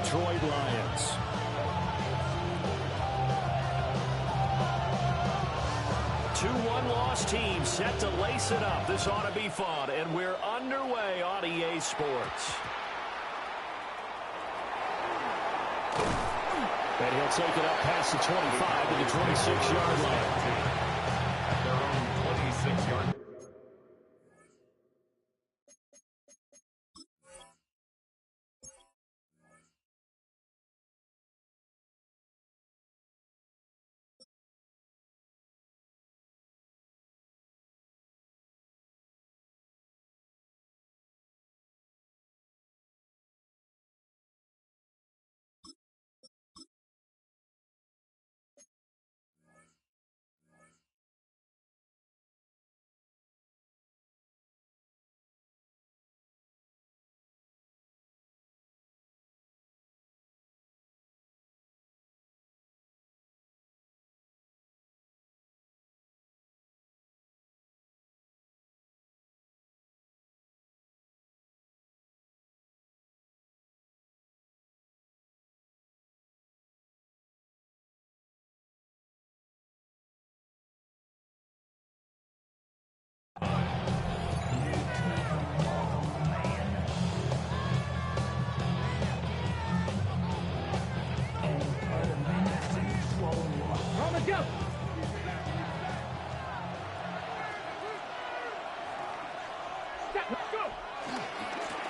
Detroit Lions. Two one-loss teams set to lace it up. This ought to be fun, and we're underway on EA Sports. And he'll take it up past the 25 to the 26-yard line. At their own 26-yard line.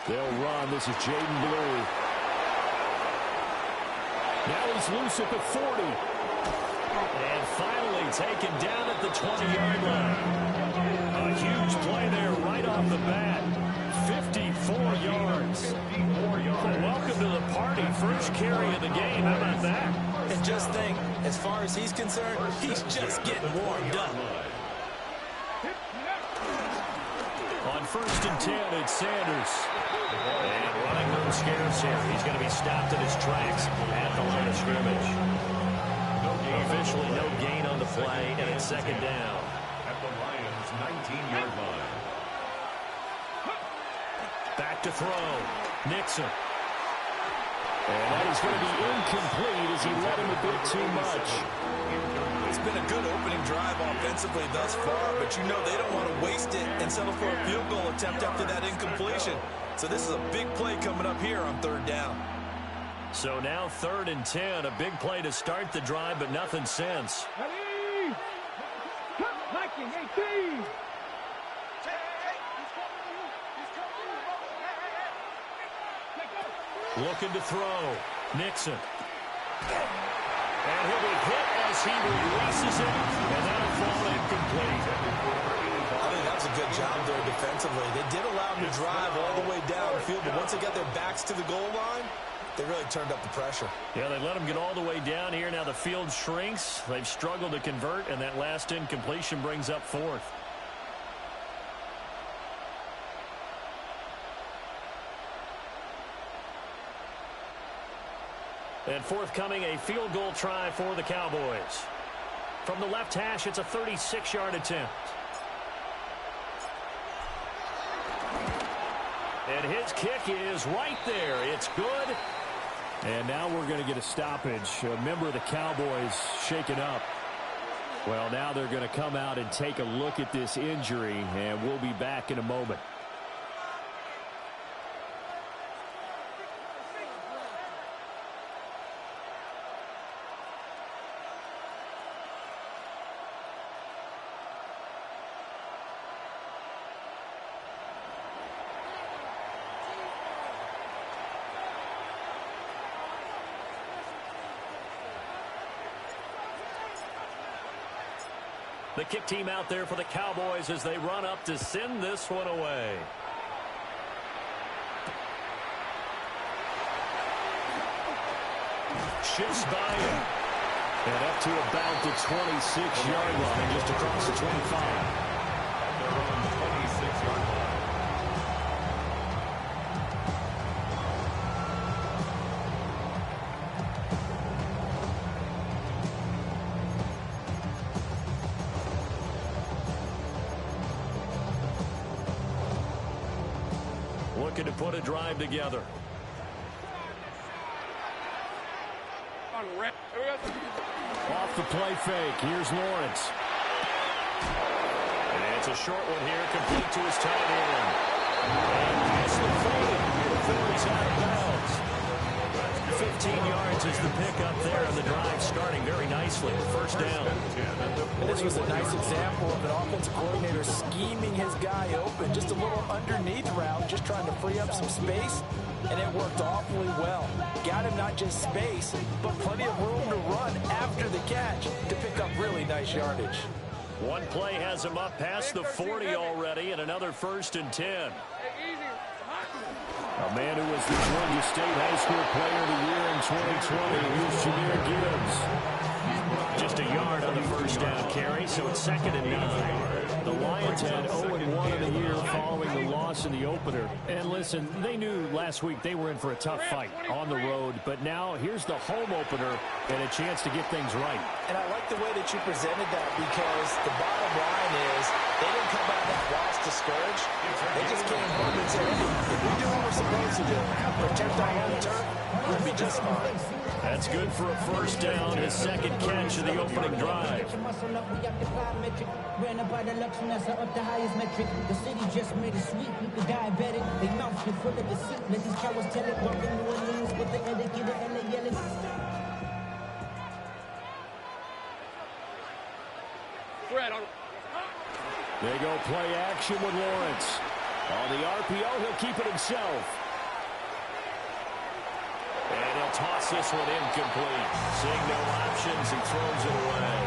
They'll run. This is Jaden Blue. Now he's loose at the 40. And finally taken down at the 20-yard line. A huge play there right off the bat. 54 yards. Well, welcome to the party. First carry of the game. How about that? And just think, as far as he's concerned, he's just getting warmed up. On 1st and 10, it's Sanders. And running no scares here. He's going to be stopped in his tracks at the line of scrimmage. Officially no gain on the play, and it's second down. At the Lions' 19-yard line. Back to throw. Nixon. And that is going to be incomplete as he let him a bit too much. It's been a good opening drive offensively thus far, but you know they don't want to waste it and settle for a field goal attempt after that incompletion. So this is a big play coming up here on 3rd down. So now 3rd and 10, a big play to start the drive, but nothing since. Ready? Liking 18. Looking to throw. Nixon. And he'll be hit as he releases it, and that'll fall incomplete. I think that was a good job there defensively. They did allow him to drive all the way downfield, but once they got their backs to the goal line, they really turned up the pressure. Yeah, they let him get all the way down here. Now the field shrinks. They've struggled to convert, and that last incompletion brings up 4th. And forthcoming, a field goal try for the Cowboys. From the left hash, it's a 36-yard attempt. And his kick is right there. It's good. And now we're going to get a stoppage. A member of the Cowboys shaken up. Well, now they're going to come out and take a look at this injury, and we'll be back in a moment. The kick team out there for the Cowboys as they run up to send this one away. Shifts by him. And up to about the 26-yard line, just across the 25. At their own 26-yard line. Looking to put a drive together. Off the play fake. Here's Lawrence. And it's a short one here, complete to his tight end. And nicely thrown before he's out of bounds. 15 yards is the pickup there, and the drive starting very nicely. First down. And this was a nice example of an offensive coordinator scheming his guy open. Just a little underneath route, just trying to free up some space, and it worked awfully well. Got him not just space, but plenty of room to run after the catch to pick up really nice yardage. One play has him up past the 40 already, and another 1st and 10. A man who was the Georgia State High School Player of the Year in 2020 is Jahmyr Gibbs. Just a yard on the first down carry, so it's 2nd and 9. The Lions had 0-1 in the year following the loss in the opener. And listen, they knew last week they were in for a tough fight on the road, but now here's the home opener and a chance to get things right. And I like the way that you presented that, because the bottom line is they didn't come out of that loss discouraged. They just came home and said, hey, if we do what we're supposed to do, protect our home turf, we'll be just fine. That's good for a first down, his 2nd catch of the opening drive. Ran up out of Lux, that's up the highest metric. The city just made it sweet. People diabetic. They mouth get full of deceit. Let these cowards tell it. Walk in New Orleans with the etiquette and the yelling. They go play action with Lawrence. On the RPO, he'll keep it himself. And he'll toss this one incomplete. Seeing no options, he throws it away.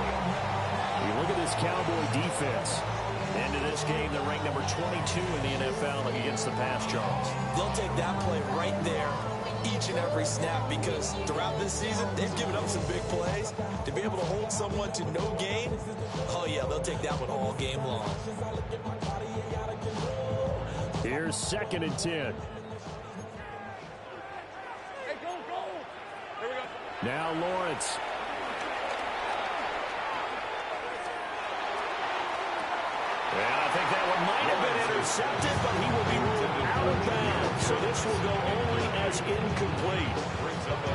You look at this Cowboy defense. Into this game, they're ranked number 22 in the NFL against the pass, Charles. They'll take that play right there each and every snap, because throughout this season, they've given up some big plays. To be able to hold someone to no gain, oh yeah, they'll take that one all game long. Here's 2nd and 10. Now Lawrence. And I think that one might have been intercepted, but he will be ruled out of bounds. So this will go only as incomplete.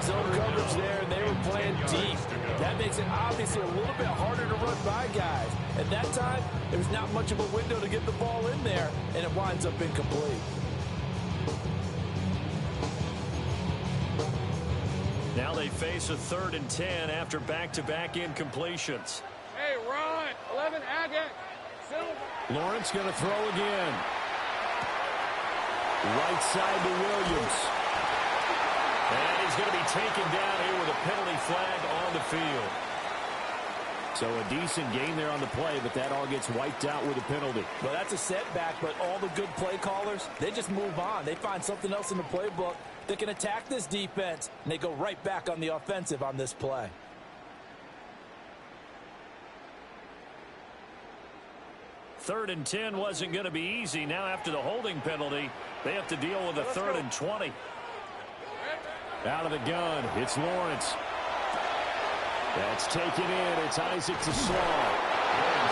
Zone coverage there, and they were playing deep. That makes it obviously a little bit harder to run by guys. At that time, there's not much of a window to get the ball in there, and it winds up incomplete. Now they face a 3rd and 10 after back-to-back incompletions. Hey, Ron, 11, Agate. Lawrence going to throw again. Right side to Williams. And he's going to be taken down here with a penalty flag on the field. So a decent gain there on the play, but that all gets wiped out with a penalty. Well, that's a setback, but all the good play callers, they just move on. They find something else in the playbook that can attack this defense, and they go right back on the offensive on this play. Third and 10 wasn't going to be easy. Now after the holding penalty, they have to deal with a 3rd and 20. Out of the gun, it's Lawrence. That's taken in. It's Isaac to Slaw.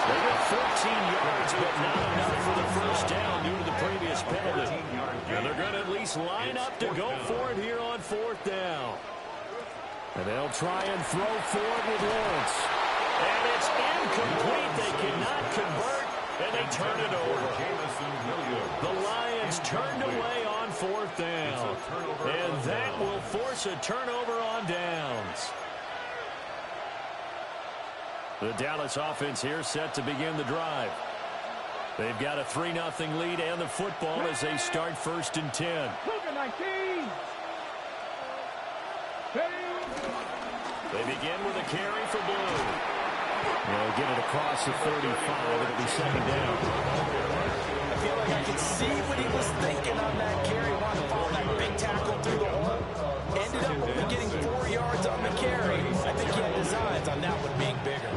They get 14 yards, but not enough for the first down due to the previous penalty. And they're going to at least line up to go for it here on 4th down. And they'll try and throw for it with Lawrence. And it's incomplete. They cannot convert, and they turn it over. The Lions turned away on 4th down. And that will force a turnover on downs. The Dallas offense here set to begin the drive. They've got a 3-0 lead and the football as they start 1st and 10. They begin with a carry for Blue. They'll get it across the 35. It'll be 2nd down. I feel like I can see what he was thinking on that carry. Wanted to follow that big tackle through the hole. Ended up only getting 4 yards on the carry. I think he had designs on that one being bigger.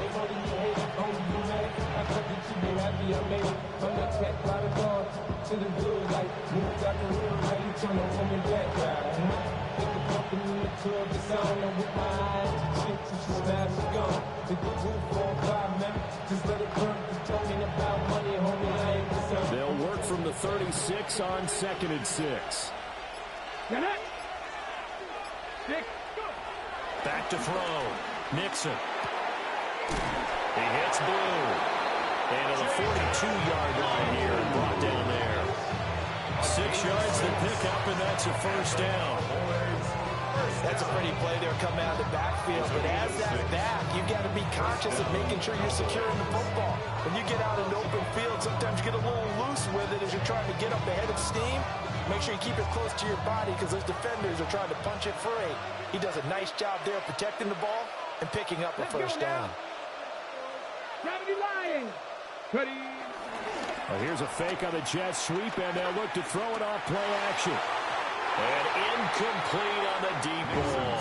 They'll work from the 36 on 2nd and 6. Back to throw. Nixon. He hits Blue. And to the 42-yard line here and brought down there. 6 yards to pick up, and that's a first down. That's a pretty play there coming out of the backfield. But as that back, you've got to be conscious of making sure you're securing the football. When you get out in the open field, sometimes you get a little loose with it as you're trying to get up ahead of steam. Make sure you keep it close to your body because those defenders are trying to punch it free. He does a nice job there protecting the ball and picking up a first down. Cowboys Lions. Ready. Well, here's a fake on the jet sweep, and they'll look to throw it off play action. And incomplete on the deep ball.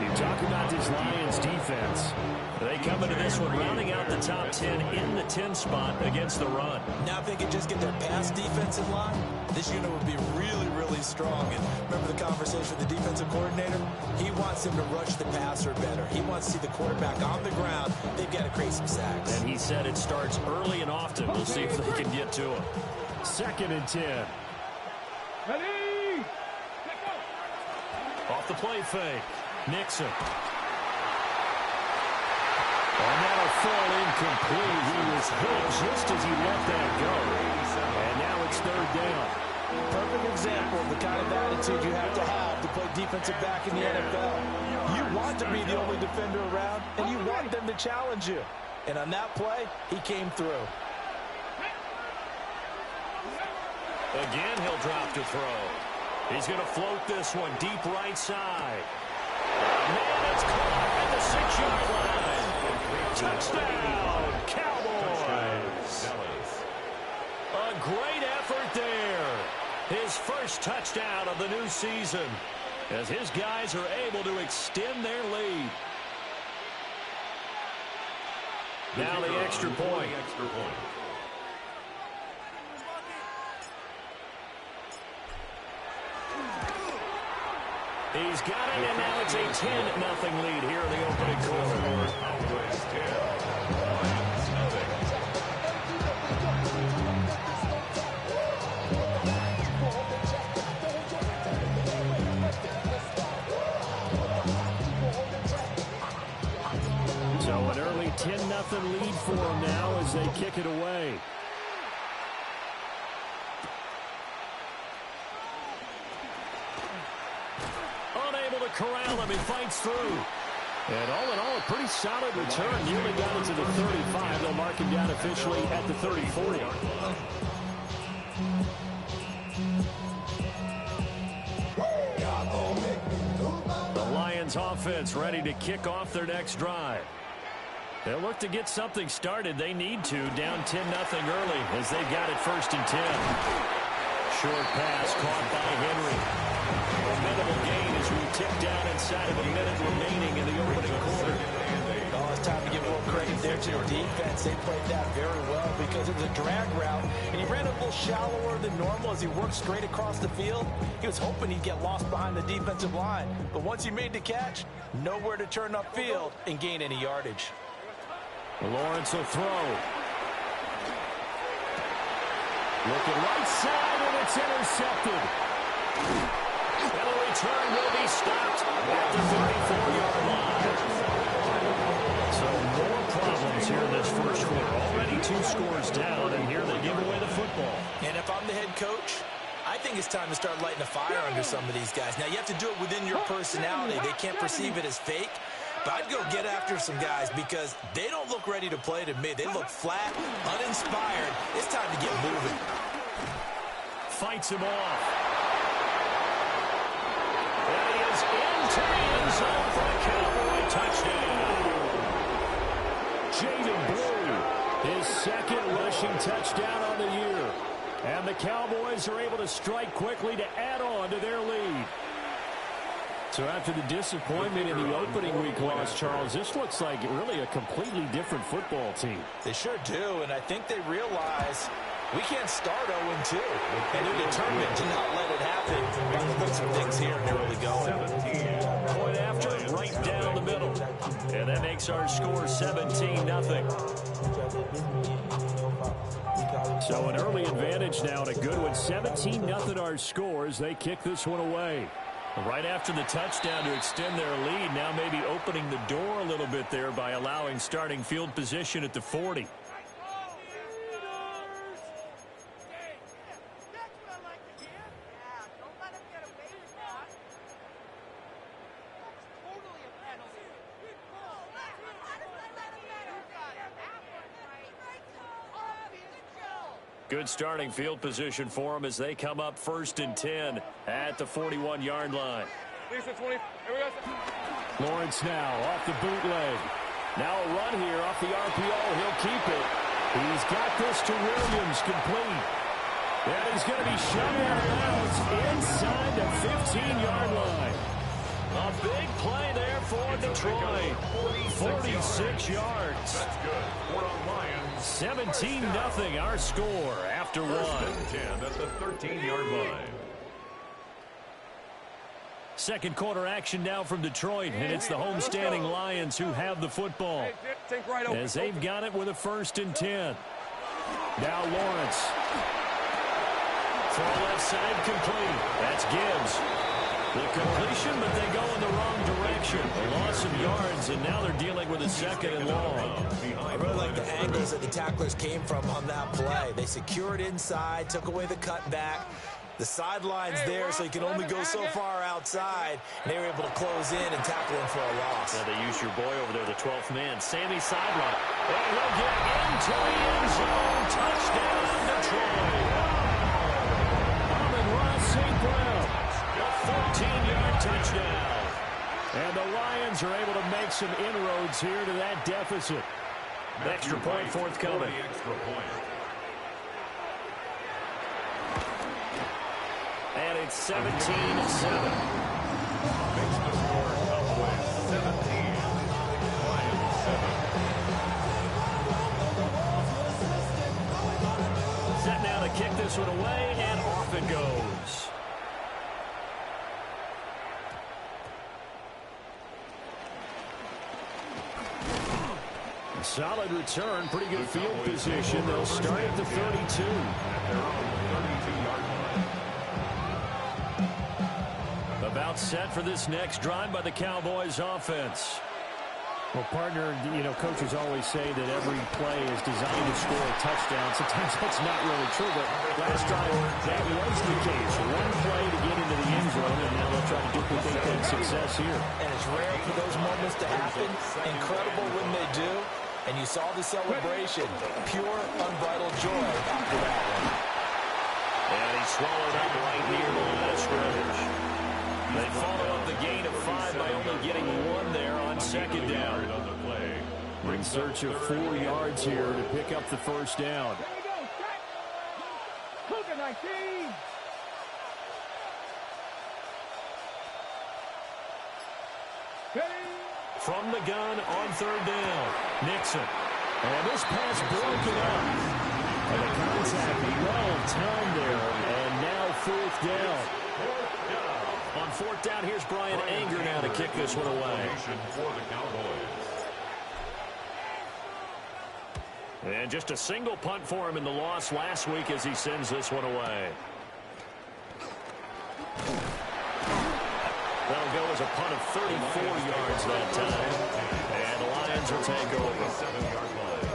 You talk about this Lions defense. They come into this one rounding out the top 10 in the 10 spot against the run. Now if they could just get their pass defense in line, this unit would be really, really strong. And remember the conversation with the defensive coordinator? He wants them to rush the passer better. He wants to see the quarterback on the ground. They've got to create some sacks. And he said it starts early and often. We'll see if they can get to him. 2nd and 10. Ready. Off the play fake. Nixon. And that'll fall incomplete. He was hit just as he let that go. And now it's 3rd down. Perfect example of the kind of attitude you have to play defensive back in the NFL. You want to be the only defender around, and you want them to challenge you. And on that play, he came through. Again, he'll drop to throw. He's going to float this one deep right side. Man, it's caught at the 6-yard line. Touchdown, Cowboys. A great effort there. His first touchdown of the new season as his guys are able to extend their lead. Now the extra point. He's got it, and now it's a 10-0 lead here in the opening quarter. So an early 10-0 lead for them now as they kick it away. Corral him, he fights through. And all in all, a pretty solid return. Nearly got it to the 35. They'll mark him down officially at the 34. The Lions offense ready to kick off their next drive. They'll look to get something started. They need to, down 10-0 early as they've got it 1st and 10. Short pass caught by Henry. A minimal gain as we tick down inside of a minute remaining in the opening quarter. Oh, it's time to give a little credit there to the defense. They played that very well because it was a drag route, and he ran a little shallower than normal as he worked straight across the field. He was hoping he'd get lost behind the defensive line, but once he made the catch, nowhere to turn upfield and gain any yardage. Lawrence will throw. Looking right side, and it's intercepted. And the return will be stopped at the 34-yard line. So more problems here in this first quarter. Already 2 scores down, and here they give away the football. And if I'm the head coach, I think it's time to start lighting a fire under some of these guys. Now, you have to do it within your personality. They can't perceive it as fake. But I'd go get after some guys because they don't look ready to play to me. They look flat, uninspired. It's time to get moving. Fights him off. And he is into the end zone for a Cowboy touchdown. Jaden Blue, his 2nd rushing touchdown on the year. And the Cowboys are able to strike quickly to add on to their lead. So after the disappointment in the opening week loss, Charles, this looks like really a completely different football team. They sure do, and I think they realize we can't start 0-2. And they're determined to not let it happen by the looks of things here in the early going. Point after, right down the middle. And that makes our score 17-0. So an early advantage now, and a good one. 17-0 our score as they kick this one away. Right after the touchdown to extend their lead, now maybe opening the door a little bit there by allowing starting field position at the 40. Good starting field position for them as they come up 1st and 10 at the 41-yard line. Lawrence now off the bootleg. Now a run here off the RPO. He'll keep it. He's got this to Williams, complete. And he's going to be shot out of bounds inside the 15-yard line. A big play there for Detroit. 46 yards. That's good. For the Lions. 17-0 our score after 1. 10 at the 13-yard line. Second quarter action now from Detroit, and it's the homestanding Lions who have the football. As they've got it with a 1st and 10. Now Lawrence. Throw left side complete. That's Gibbs. The completion, but they go in the wrong direction. A loss of yards, and now they're dealing with a 2nd and long. I really like the angles that the tacklers came from on that play. They secured inside, took away the cutback. The sideline's there, so you can only go so far outside. And they were able to close in and tackle him for a loss. Yeah, they used your boy over there, the 12th man, Sammy sideline. And he'll get into the end zone. Touchdown, Detroit. Amon-Ra St. Brown. A 14-yard touchdown. And the Lions are able to make some inroads here to that deficit. Extra point forthcoming. Extra point. And it's 17-7. Makes the score Cowboys 17. Lions 7. Set now to kick this one away, and off it goes. A solid return, pretty good field position. They'll start at the 32. At their own 32-yard line. About set for this next drive by the Cowboys offense. Well, partner, you know, coaches always say that every play is designed to score a touchdown. Sometimes that's not really true, but last drive that was the case. One play to get into the end zone, and now they'll try to duplicate that success here. And it's rare for those moments to happen. Incredible when they do. And you saw the celebration. Pure, unbridled joy after that one. And he swallowed up right near the line of scrimmage. They follow up the gain of 5 by only getting 1 there on 2nd down. In search of 4 yards here to pick up the 1st down. From the gun on 3rd down, Nixon. And this pass broken up. And the contact well timed there. And now 4th down. On 4th down, here's Brian Anger now to kick this one away. For the Cowboys. And just a single punt for him in the loss last week as he sends this one away. That'll go as a punt of 34 yards that time. And the Lions will take over. 7-yard line.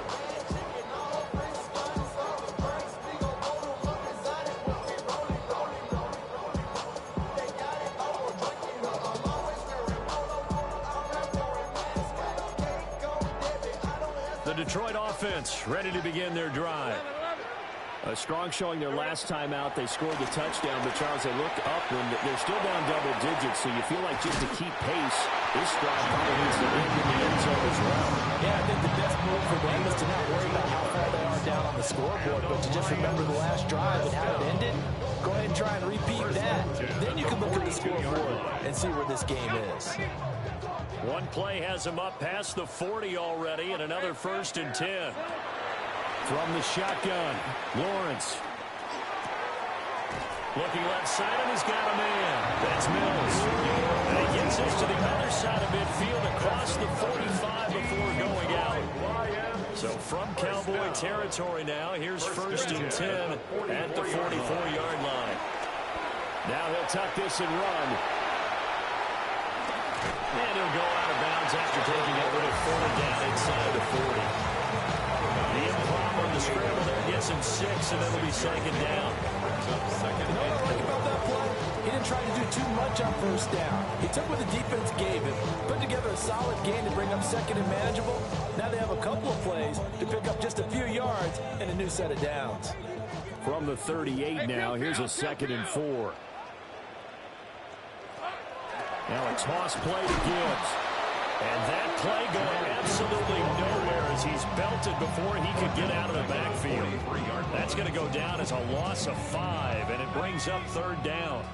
The Detroit offense ready to begin their drive. A strong showing their last time out. They scored the touchdown, but Charles, they look up when they're still down double digits, so you feel like just to keep pace, this drive probably needs to end in the end zone as well. Yeah, I think the best move for them is to not worry about how far they are down on the scoreboard, but to just remember the last drive and how it ended. Go ahead and try and repeat that. Then you can look at the scoreboard and see where this game is. One play has him up past the 40 already, and another 1st and 10. From the shotgun, Lawrence. Looking left side, and he's got a man. That's Mills. And he gets this to the other side of midfield across the 45 before going out. So from Cowboy territory now, here's 1st and 10 at the 44-yard line. Now he'll tuck this and run. And he'll go out of bounds after taking a little further down inside the 40. The improv on the scramble there gets him 6, and it'll be second down. You know what I like about that play? He didn't try to do too much on first down. He took what the defense gave him, put together a solid game to bring up second and manageable. Now they have a couple of plays to pick up just a few yards and a new set of downs. From the 38 now, here's a 2nd and 4. Now a toss play to Gibbs. And that play going absolutely nowhere as he's belted before he could get out of the backfield. That's going to go down as a loss of 5, and it brings up 3rd down.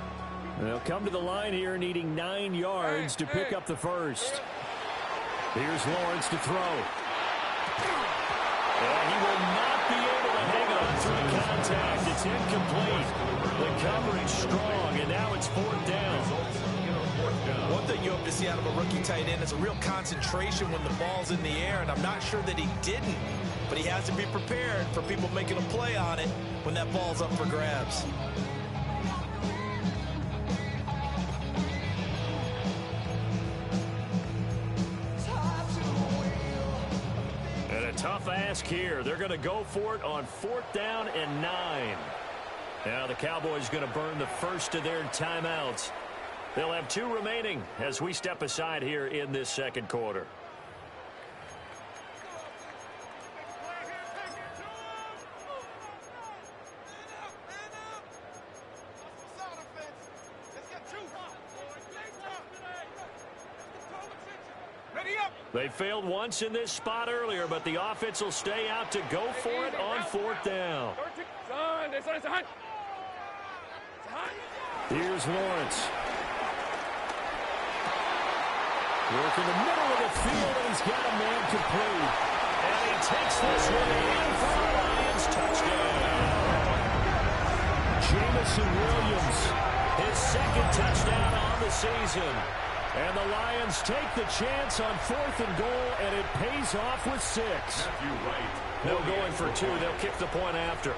They'll come to the line here needing 9 yards to pick up the first. Here's Lawrence to throw. And he will not be able to hang on through contact. It's incomplete. The coverage strong, and now it's 4th down. One thing you hope to see out of a rookie tight end is a real concentration when the ball's in the air, and I'm not sure that he didn't, but he has to be prepared for people making a play on it when that ball's up for grabs. And a tough ask here. They're going to go for it on 4th down and 9. Now the Cowboys going to burn the first of their timeouts. They'll have 2 remaining as we step aside here in this second quarter. They failed once in this spot earlier, but the offense will stay out to go for it on 4th down. Here's Lawrence. Work in the middle of the field, and he's got a man complete. And he takes this one in for the Lions. Touchdown. Jamison Williams, his 2nd touchdown on the season. And the Lions take the chance on 4th and goal, and it pays off with 6. No going for 2. They'll kick the point after.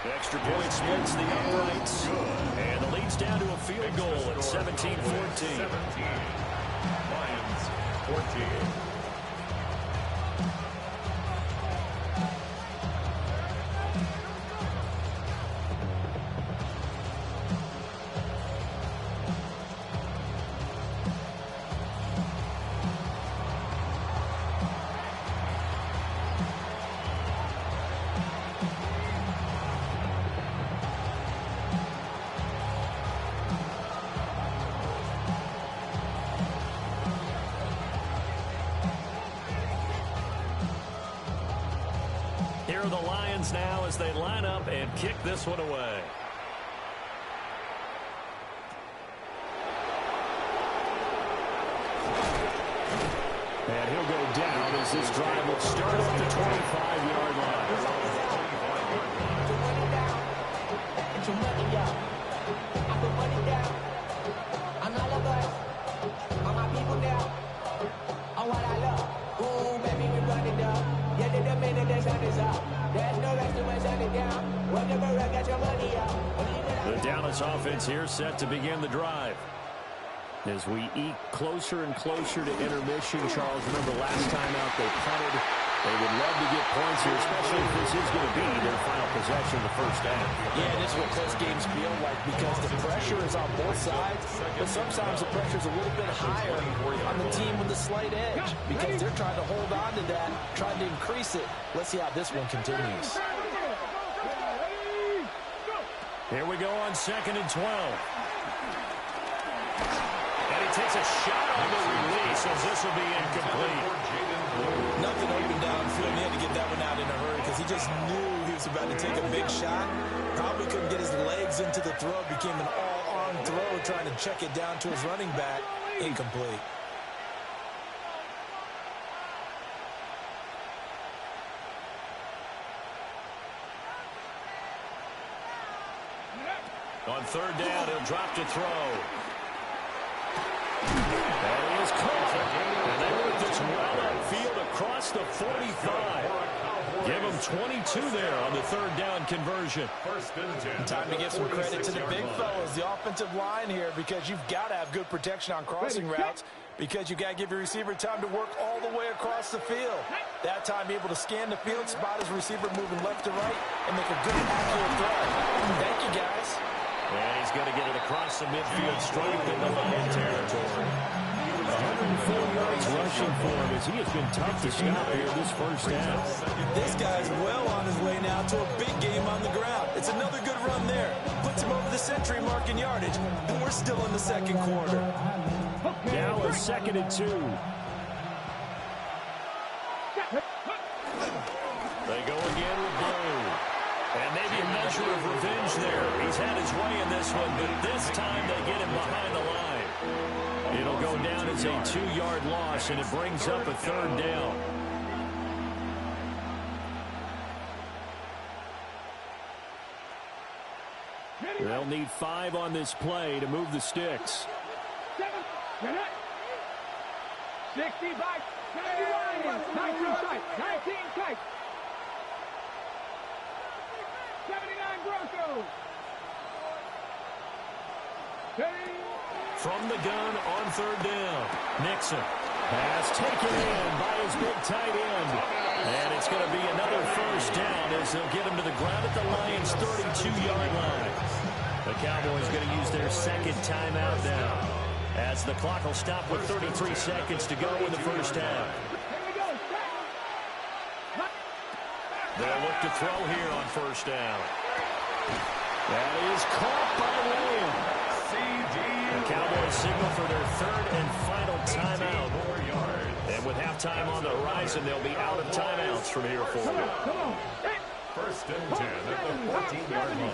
The extra point splits the uprights, and the lead's down to a field goal at 17-14. Lions 14. Here are the Lions now as they line up and kick this one away. And he'll go down as this drive will start at the 25-yard line. The Dallas offense here set to begin the drive. As we eke closer and closer to intermission, Charles, remember last time out they punted. They would love to get points here, especially if this is going to be their final possession of the first half. Yeah, this is what close games feel like because the pressure is on both sides, but sometimes the pressure is a little bit higher on the team with the slight edge because they're trying to hold on to that, trying to increase it. Let's see how this one continues. Here we go on 2nd and 12. And he takes a shot on the release as this will be incomplete. Nothing open downfield. He had to get that one out in a hurry because he just knew he was about to take a big shot. Probably couldn't get his legs into the throw. Became an all-arm throw trying to check it down to his running back. Incomplete. On 3rd down, he'll drop to throw. That is caught. And they work this well upfield across the 45. Give them 22 there on the third down conversion. Time to give some credit to the big fellas, the offensive line here, because you've got to have good protection on crossing routes, because you've got to give your receiver time to work all the way across the field. That time, be able to scan the field, spot his receiver moving left to right, and make a good, accurate throw. Thank you, guys. And he's going to get it across the midfield straight into Lion territory. 104 yards rushing for him as he has been tough to stop here this first half. This guy's well on his way now to a big game on the ground. It's another good run there. Puts him over the century mark in yardage, and we're still in the second quarter. Now a 2nd and 2. They go again with Blue. And maybe a measure of revenge there. He's had his way in this one, but this time they get him behind the line. It'll go down as a 2-yard loss, and it brings up a 3rd down. They'll need 5 on this play to move the sticks. 65, 79, 19 tight, 19 tight. 79 Broncos. From the gun on 3rd down. Nixon. Pass taken in by his big tight end. And it's going to be another 1st down as they'll get him to the ground at the Lions' 32-yard line. The Cowboys going to use their 2nd timeout now, as the clock will stop with 33 seconds to go in the first half. They'll look to throw here on 1st down. That is caught by Williams. The Cowboys signal for their 3rd and final timeout. And with halftime on the horizon, they'll be out of timeouts from here forward. 1st and 10 at the 14-yard line.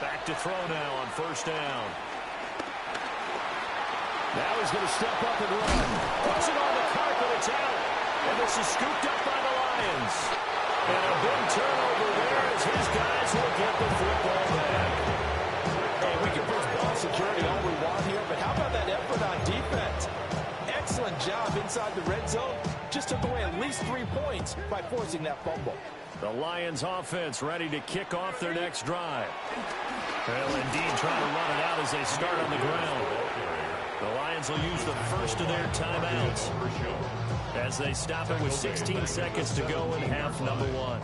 Back to throw now on 1st down. Now he's going to step up and run. Puts it on the carpet. It's out. And this is scooped up by the Lions. And a big turnover there as his guys will get the football back. Hey, we can push ball security all we want here, but how about that effort on defense? Excellent job inside the red zone. Just took away at least 3 points by forcing that fumble. The Lions offense ready to kick off their next drive. They'll indeed try to run it out as they start on the ground. The Lions will use the first of their timeouts as they stop it with 16 seconds to go in half number 1.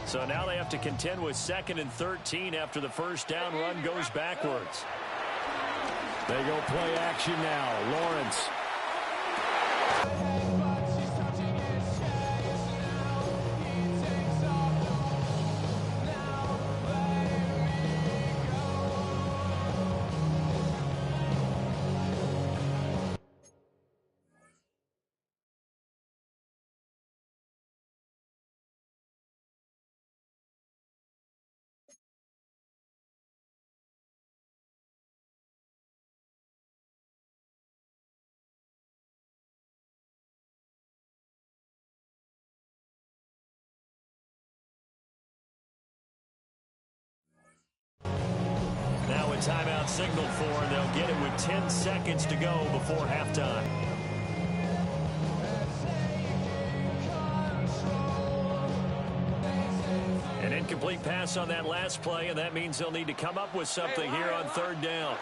So now they have to contend with 2nd and 13 after the 1st down run goes backwards. They go play action now. Lawrence. Now a timeout signaled for, and they'll get it with 10 seconds to go before halftime. An incomplete pass on that last play, and that means they'll need to come up with something here on 3rd down.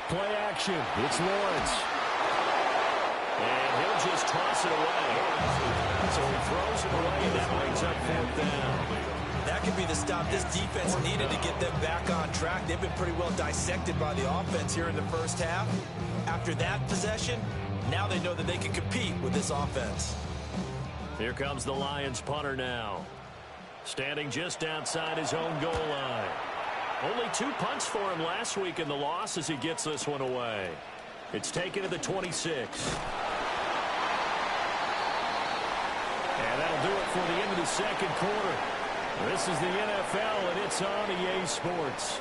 Play action. It's Lawrence. And he'll just toss it away. So he throws it away, and that brings up 4th down. That could be the stop this defense needed to get them back on track. They've been pretty well dissected by the offense here in the first half. After that possession, now they know that they can compete with this offense. Here comes the Lions punter now. Standing just outside his own goal line. Only 2 punts for him last week in the loss as he gets this one away. It's taken to the 26. And that'll do it for the end of the second quarter. This is the NFL, and it's on EA Sports.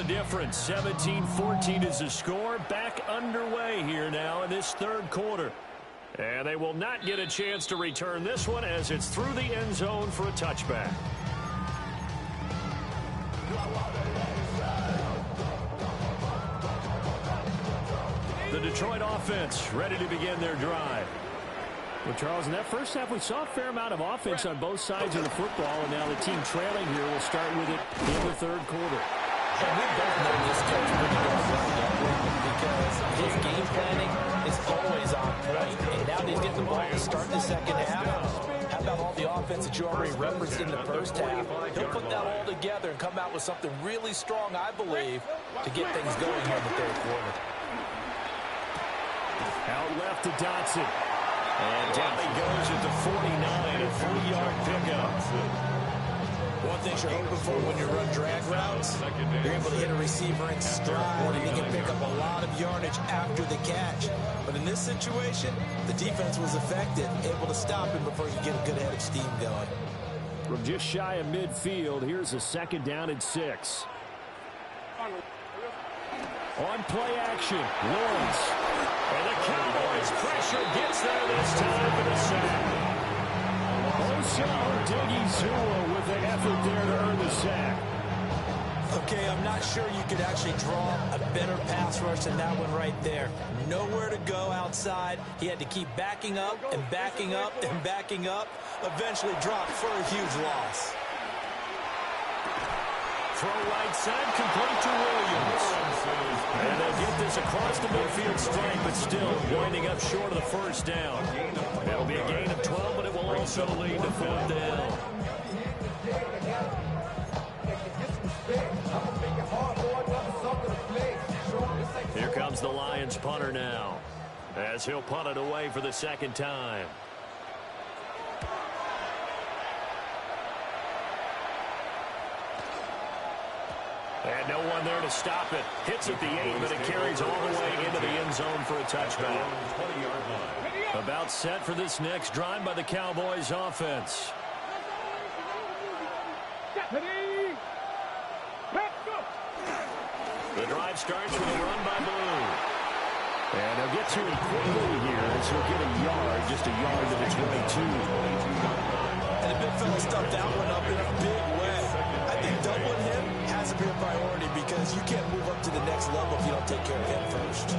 the difference. 17-14 is the score. Back underway here now in this third quarter. And they will not get a chance to return this one as it's through the end zone for a touchback. The Detroit offense ready to begin their drive. Well, Charles, in that first half, we saw a fair amount of offense on both sides of the football, and now the team trailing here will start with it in the third quarter. And we both know this coach pretty well because his game planning is always on point. And now that he's getting the ball to start the second half, how about all the offense that you already referenced in the first half? He'll put that all together and come out with something really strong, I believe, to get things going here in the third quarter. Out left to Dotson. And down he goes at the 49, a 40-yard pickup. One thing you're hoping for when you run drag routes, you're able to hit a receiver in stride, and he can pick up a lot of yardage after the catch. But in this situation, the defense was effective, able to stop him before he could get a good head of steam going. From just shy of midfield, here's a second down and 6. On play action, Lawrence. And the Cowboys pressure gets there this time for the sack. Osa Odighizuwa with the effort there to earn the sack. Okay, I'm not sure you could actually draw a better pass rush than that one right there. Nowhere to go outside. He had to keep backing up and backing up and backing up. Eventually dropped for a huge loss. Throw right side, complete to Williams. And they'll get this across the midfield stripe, but still winding up short of the first down. It'll be a gain of 12, but it will also lead to fourth down. Here comes the Lions punter now, as he'll punt it away for the second time. And no one there to stop it. Hits at the 8, but it carries all the way into the end zone for a touchback. About set for this next drive by the Cowboys offense. The drive starts with a run by Blue. And they'll get to him quickly here as he'll get a yard, just a yard to the 22. And the big fella stuffed that one up in a big way. I think doubling him has to be a priority because you can't move up to the next level if you don't take care of him first.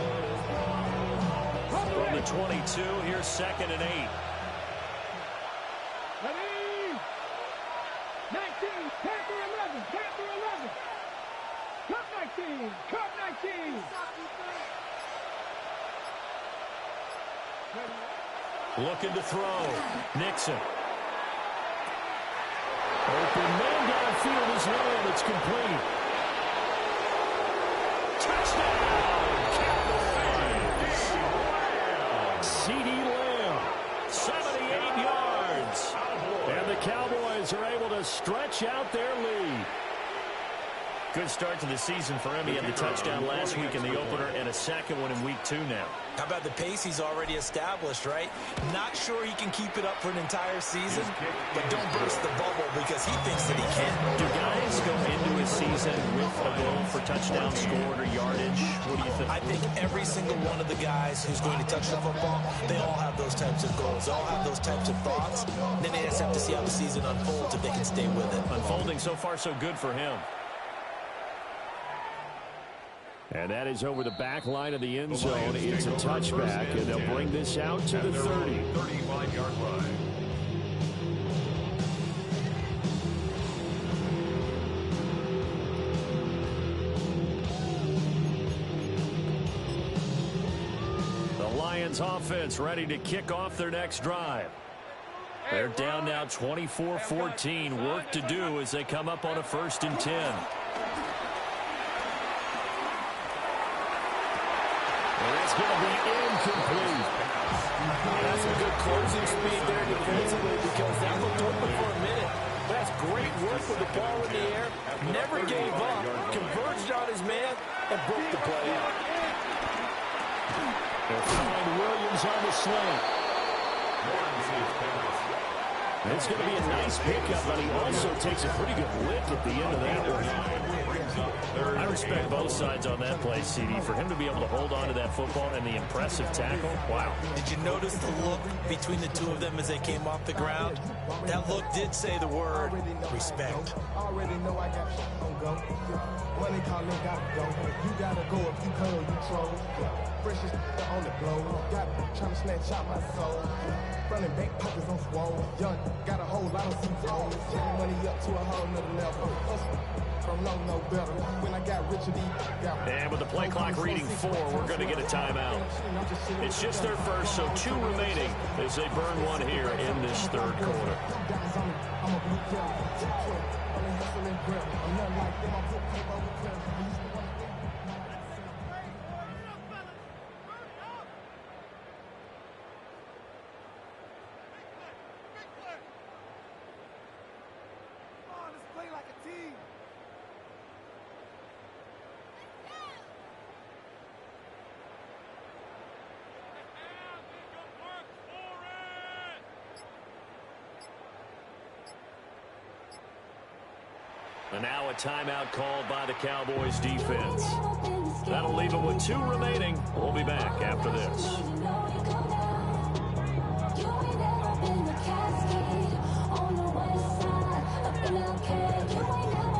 From the 22, here's second and 8. Ready? 19, Panther 11, Panther 11. Cup 19, Cup 19. Looking to throw. Nixon. Open man downfield is Lamb. It's complete. Touchdown! Cowboys! CeeDee Lamb, 78 yards. And the Cowboys are able to stretch out their lead. Good start to the season for him. He had the touchdown last week in the opener and a second one in week 2 now. How about the pace he's already established, right? Not sure he can keep it up for an entire season, but don't burst the bubble because he thinks that he can. Do guys go into a season with a goal for touchdown scored or yardage? What do you think? I think every single one of the guys who's going to touch the football, they all have those types of goals. They all have those types of thoughts. Then they just have to see how the season unfolds if they can stay with it. Unfolding so far so good for him. And that is over the back line of the end zone. It's a touchback, and they'll bring this out to the 30. 35-yard line. The Lions offense ready to kick off their next drive. They're down now 24-14. Work to do as they come up on a 1st and 10. It's going to be incomplete. That's a good closing speed there defensively because that looked open for a minute. That's great work with the ball in the air. Never gave up. Converged on his man and broke the play out. They'll find Williams on the slant. It's going to be a nice pickup, but he also takes a pretty good lick at the end of that one. I respect both sides on that play, CD. For him to be able to hold on to that football and the impressive tackle, wow. Did you notice the look between the two of them as they came off the ground? That look did say the word respect. Already know I got on go. Money calling, gotta go. You gotta go if you come, you troll. Freshest on the globe. Got trying to snatch out my soul. Running back pockets on swole. Young, got a whole lot of C-tones. Turning money up to a whole nother level. From low, no better. When I got richer, and with the play clock reading 4, we're going to get a timeout. It's just their first, so 2 remaining as they burn one here in this third quarter. And now a timeout called by the Cowboys defense. That'll leave them with 2 remaining. We'll be back after this. On the west side, up in LK, you ain't never